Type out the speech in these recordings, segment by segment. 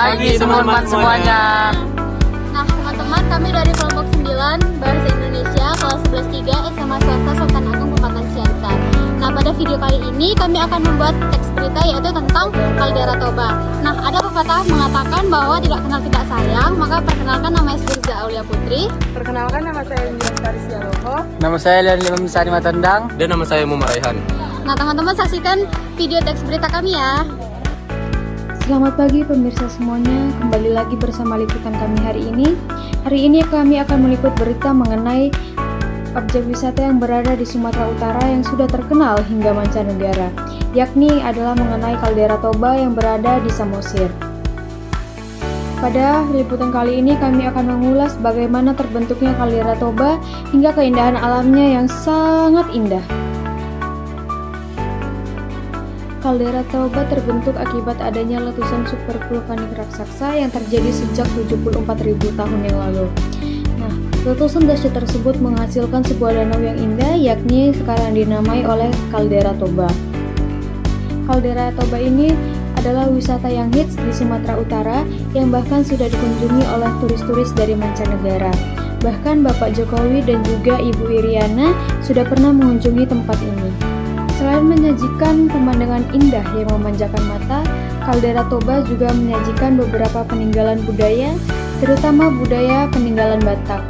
pagi teman-teman semuanya. Nah teman-teman, kami dari kelompok 9 Bahasa Indonesia kelas 11 3 SMA Swasta Sultan Agung Pematang Siantar. Nah pada video kali ini kami akan membuat teks berita yaitu tentang Kaldera Toba. Nah ada pepatah mengatakan bahwa tidak kenal tidak sayang, maka perkenalkan nama saya Firza Aulia Putri. Perkenalkan, nama saya Indira Starisia Loho. Nama saya Lian Limam Sari Matendang. Dan nama saya Muhammad Raihan. Nah teman-teman saksikan video teks berita kami ya. Selamat pagi pemirsa semuanya, kembali lagi bersama liputan kami hari ini. Hari ini kami akan meliput berita mengenai objek wisata yang berada di Sumatera Utara yang sudah terkenal hingga mancanegara, yakni adalah mengenai Kaldera Toba yang berada di Samosir. Pada liputan kali ini kami akan mengulas bagaimana terbentuknya Kaldera Toba hingga keindahan alamnya yang sangat indah. Kaldera Toba terbentuk akibat adanya letusan supervulkanik raksasa yang terjadi sejak 74.000 tahun yang lalu. Nah, letusan dahsyat tersebut menghasilkan sebuah danau yang indah, yakni sekarang dinamai oleh Kaldera Toba. Kaldera Toba ini adalah wisata yang hits di Sumatera Utara yang bahkan sudah dikunjungi oleh turis-turis dari mancanegara. Bahkan Bapak Jokowi dan juga Ibu Iriana sudah pernah mengunjungi tempat ini. Selain menyajikan pemandangan indah yang memanjakan mata, Kaldera Toba juga menyajikan beberapa peninggalan budaya, terutama budaya peninggalan Batak.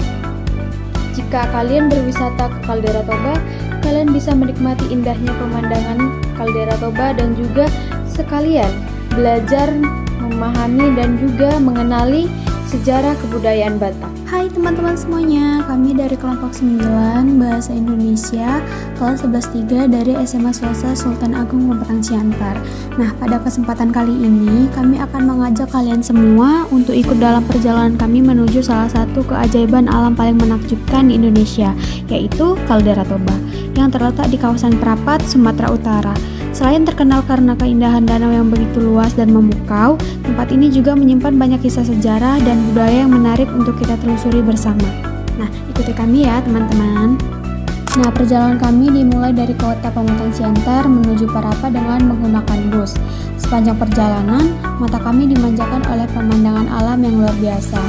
Jika kalian berwisata ke Kaldera Toba, kalian bisa menikmati indahnya pemandangan Kaldera Toba dan juga sekalian belajar memahami dan juga mengenali sejarah kebudayaan Batak. Hai teman-teman semuanya, kami dari kelompok 9 Bahasa Indonesia kelas 11 3 dari SMA Swasta Sultan Agung Pematang Siantar. Nah, pada kesempatan kali ini kami akan mengajak kalian semua untuk ikut dalam perjalanan kami menuju salah satu keajaiban alam paling menakjubkan di Indonesia, yaitu Kaldera Toba yang terletak di kawasan Prapat, Sumatera Utara. Selain terkenal karena keindahan danau yang begitu luas dan memukau, tempat ini juga menyimpan banyak kisah sejarah dan budaya yang menarik untuk kita telusuri bersama. Nah, ikuti kami ya teman-teman. Nah, perjalanan kami dimulai dari kota Pematang Siantar menuju Parapat dengan menggunakan bus. Sepanjang perjalanan, mata kami dimanjakan oleh pemandangan alam yang luar biasa.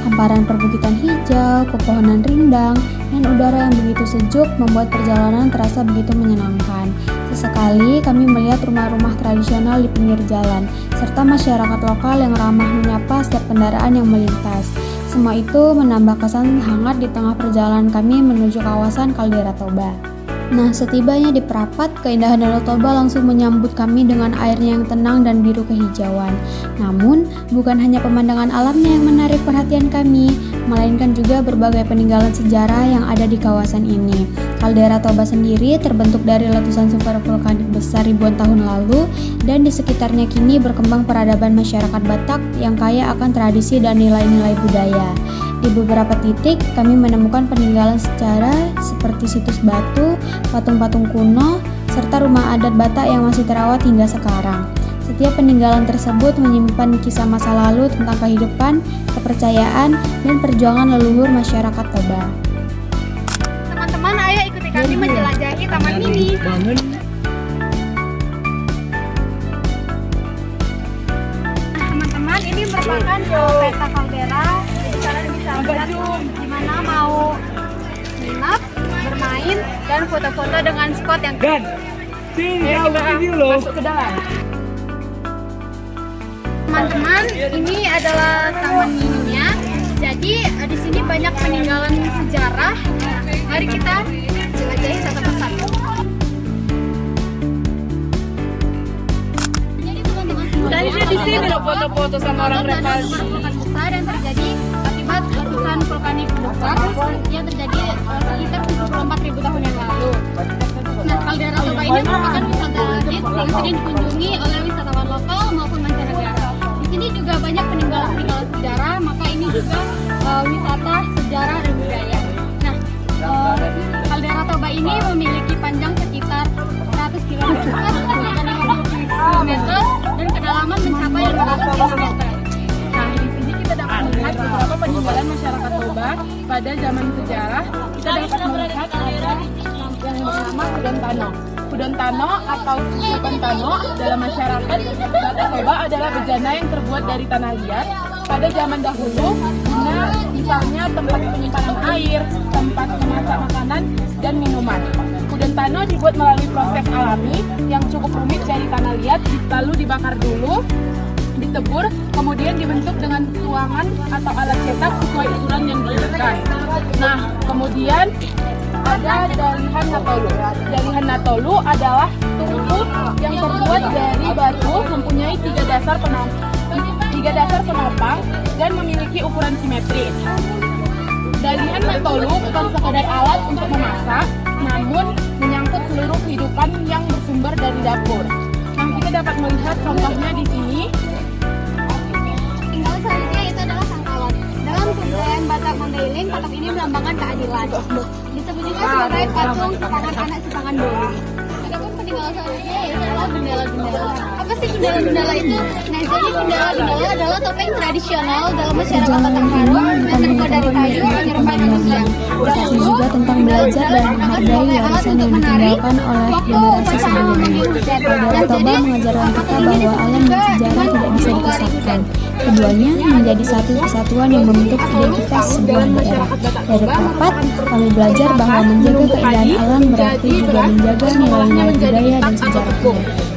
Hamparan perbukitan hijau, pepohonan rindang, dan udara yang begitu sejuk membuat perjalanan terasa begitu menyenangkan. Sesekali kami melihat rumah-rumah tradisional di pinggir jalan, serta masyarakat lokal yang ramah menyapa setiap kendaraan yang melintas. Semua itu menambah kesan hangat di tengah perjalanan kami menuju kawasan Kaldera Toba. Nah, setibanya di Prapat, keindahan Danau Toba langsung menyambut kami dengan airnya yang tenang dan biru kehijauan. Namun, bukan hanya pemandangan alamnya yang menarik perhatian kami, melainkan juga berbagai peninggalan sejarah yang ada di kawasan ini. Kaldera Toba sendiri terbentuk dari letusan supervulkanik besar ribuan tahun lalu, dan di sekitarnya kini berkembang peradaban masyarakat Batak yang kaya akan tradisi dan nilai-nilai budaya. Di beberapa titik, kami menemukan peninggalan sejarah seperti situs batu, patung-patung kuno, serta rumah adat Batak yang masih terawat hingga sekarang. Setiap peninggalan tersebut menyimpan kisah masa lalu tentang kehidupan, kepercayaan, dan perjuangan leluhur masyarakat Toba. Teman-teman, ayo ikuti kami menjelajahi taman mini. Nah, teman-teman, ini merupakan peta kaldera. Jadi kalian bisa lihat gimana mau menginap, bermain, dan foto-foto dengan spot yang keren. Ayo kita masuk ke dalam. Teman-teman, ini adalah taman mininya. Jadi di sini banyak peninggalan sejarah. Mari kita jelajahi satu persatu. Jadi teman-teman semua, Tadi dia di sini loh foto-foto sama orang Repal. besar yang terjadi akibat letusan vulkanik besar yang terjadi sekitar 74.000 tahun yang lalu. Nah, Kaldera Toba ini merupakan wisata hits yang sering dikunjungi oleh wisatawan lokal maupun mancanegara. Di sini juga banyak peninggalan-peninggalan sejarah, maka ini juga wisata sejarah dan budaya. Nah, Kaldera Toba ini memiliki panjang sekitar 100 km dan kedalaman mencapai 500 km. Nah, di sini kita dapat melihat beberapa peninggalan masyarakat Toba pada zaman sejarah. Kita dapat melihat ada yang bernama Kudan Tano. Kudontano atau Sukontano dalam masyarakat Bata Toba adalah bejana yang terbuat dari tanah liat pada zaman dahulu, guna misalnya tempat penyimpanan air, tempat memasak makanan dan minuman. Kudontano dibuat melalui proses alami yang cukup rumit dari tanah liat, lalu dibakar dulu, ditebur, kemudian dibentuk dengan tuangan atau alat cetak sesuai ukuran yang diinginkan. Nah, kemudian ada dalihan natolu. Dalihan natolu adalah tungku yang terbuat dari batu, mempunyai tiga dasar penopang dan memiliki ukuran simetris. Dalihan natolu bukan sekadar alat untuk memasak, namun menyangkut seluruh kehidupan yang bersumber dari dapur. Nah, kita dapat melihat contohnya di sini. Tinggal selanjutnya itu adalah sangkalan. Dalam kebudayaan Batak Mandailing, patok ini melambangkan keadilan. Disebut juga sebagai patung sipangan anak sipangan dulu. Adapun peninggalan selanjutnya yaitu adalah gendala-gendala. Apa sih gendala-gendala itu? Nah, jadi gendala-gendala adalah topeng tradisional dalam masyarakat Batak Karo yang terbuat dari kayu menyerupai manusia. Tapi juga tentang belajar dan menghargai warisan yang ditinggalkan oleh generasi sebelumnya. Caldera Toba mengajarkan kita bahwa alam dan sejarah tidak bisa dipisahkan. Keduanya menjadi satu kesatuan yang membentuk identitas sebuah daerah. Dari Papat, kami belajar bahwa menjaga keindahan alam berarti juga menjaga nilai-nilai budaya dan sejarahnya.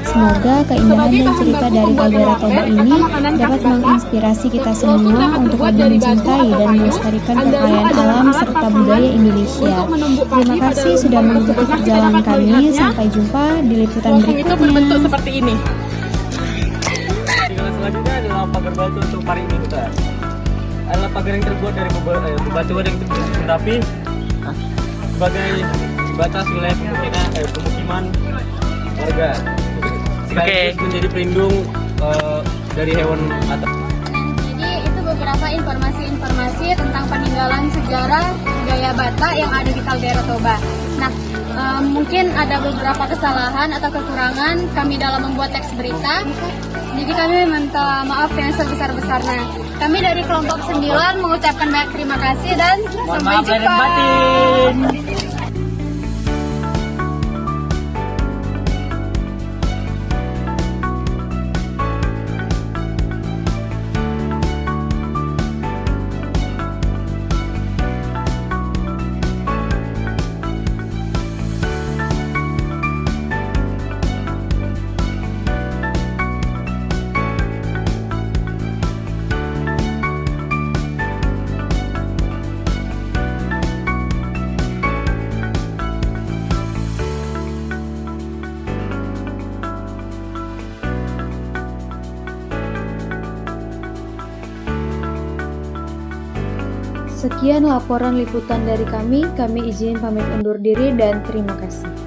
Semoga keindahan dan cerita dari Caldera Toba ini dapat menginspirasi kita semua untuk lebih mencintai dan melestarikan kekayaan alam serta budaya Indonesia. Terima kasih sudah mengikuti perjalanan kami. Sampai jumpa di liputan Itu berbentuk berikutnya. seperti ini. Tinggalan selanjutnya adalah pagar batu untuk pari ini kita. Adalah pagar yang terbuat dari bebatuan yang tersusun rapi sebagai batas wilayah pemukiman warga. Sekaligus menjadi pelindung dari hewan atau. Jadi itu beberapa informasi tentang peninggalan sejarah budaya Batak yang ada di Caldera Toba. Nah, mungkin ada beberapa kesalahan atau kekurangan kami dalam membuat teks berita. Jadi kami minta maaf yang sebesar-besarnya. Kami dari kelompok 9 mengucapkan banyak terima kasih dan sampai maaf lahir jumpa. batin. Sekian laporan liputan dari kami izin pamit undur diri dan terima kasih.